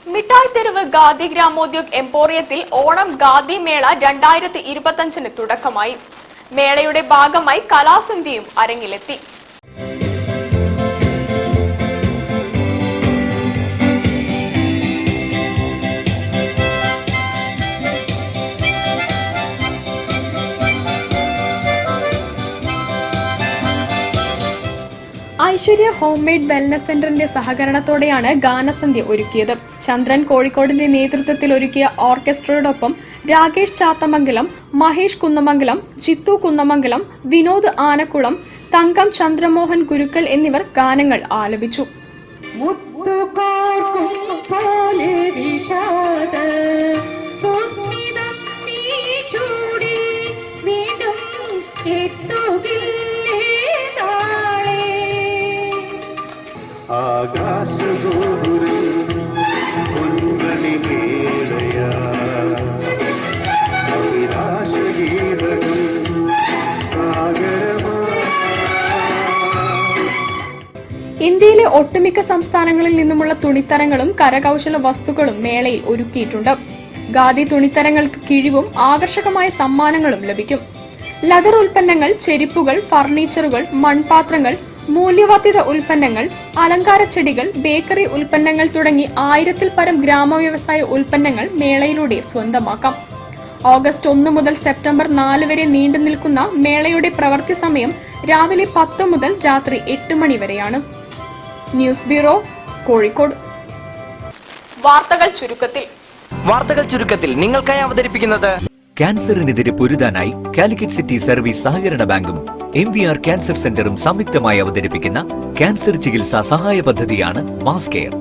മിഠായി തെരുവ് ഖാദി ഗ്രാമോദ്योग എംപോറിയത്തിൽ ഓണം ഖാദി മേള 2025 തുടക്കമായി. മേളയുടെ ഭാഗമായി കലാസന്ധ്യയും അരങ്ങിലെത്തി. ഐശ്വര്യ ഹോം മെയ്ഡ് വെൽനസ് സെന്ററിന്റെ സഹകരണത്തോടെയാണ് ഗാനസന്ധ്യ ഒരുക്കിയത്. ചന്ദ്രൻ കോഴിക്കോടിന്റെ നേതൃത്വത്തിൽ ഒരുക്കിയ ഓർക്കസ്ട്രയോടൊപ്പം രാകേഷ് ചാത്തമംഗലം, മഹേഷ് കുന്നമംഗലം, ജിത്തു കുന്നമംഗലം, വിനോദ് ആനക്കുളം, തങ്കം ചന്ദ്രമോഹൻ ഗുരുക്കൾ എന്നിവർ ഗാനങ്ങൾ ആലപിച്ചു. ഇന്ത്യയിലെ ഒട്ടുമിക്ക സംസ്ഥാനങ്ങളിൽ നിന്നുമുള്ള തുണിത്തരങ്ങളും കരകൗശല വസ്തുക്കളും മേളയിൽ ഒരുക്കിയിട്ടുണ്ട്. ഖാദി തുണിത്തരങ്ങൾക്ക് കിഴിവും ആകർഷകമായ സമ്മാനങ്ങളും ലഭിക്കും. ലെതർ ഉൽപ്പന്നങ്ങൾ, ചെരിപ്പുകൾ, ഫർണിച്ചറുകൾ, മൺപാത്രങ്ങൾ, മൂല്യവർദ്ധിത ഉൽപ്പന്നങ്ങൾ, അലങ്കാര ചെടികൾ, ബേക്കറി ഉൽപ്പന്നങ്ങൾ തുടങ്ങി 1000-ൽ പരം ഗ്രാമവ്യവസായ ഉൽപ്പന്നങ്ങൾ മേളയിലൂടെ സ്വന്തമാക്കാം. ഓഗസ്റ്റ് 1 മുതൽ സെപ്റ്റംബർ 4 വരെ നീണ്ടു നിൽക്കുന്ന മേളയുടെ പ്രവൃത്തി സമയം രാവിലെ 10 മുതൽ രാത്രി 8 മണി വരെയാണ്. News bureau, Kozhikode. വാർത്തകൾ ചുരുക്കത്തിൽ നിങ്ങൾക്കായി അവതരിപ്പിക്കുന്നത് ക്യാൻസറിനെതിരെ പൊരുതാനായി കാലിക്കറ്റ് സിറ്റി സർവീസ് സഹകരണ ബാങ്കും MVR ക്യാൻസർ സെന്ററും സംയുക്തമായി അവതരിപ്പിക്കുന്ന ക്യാൻസർ ചികിത്സാ സഹായ പദ്ധതിയാണ് മാസ് കെയർ.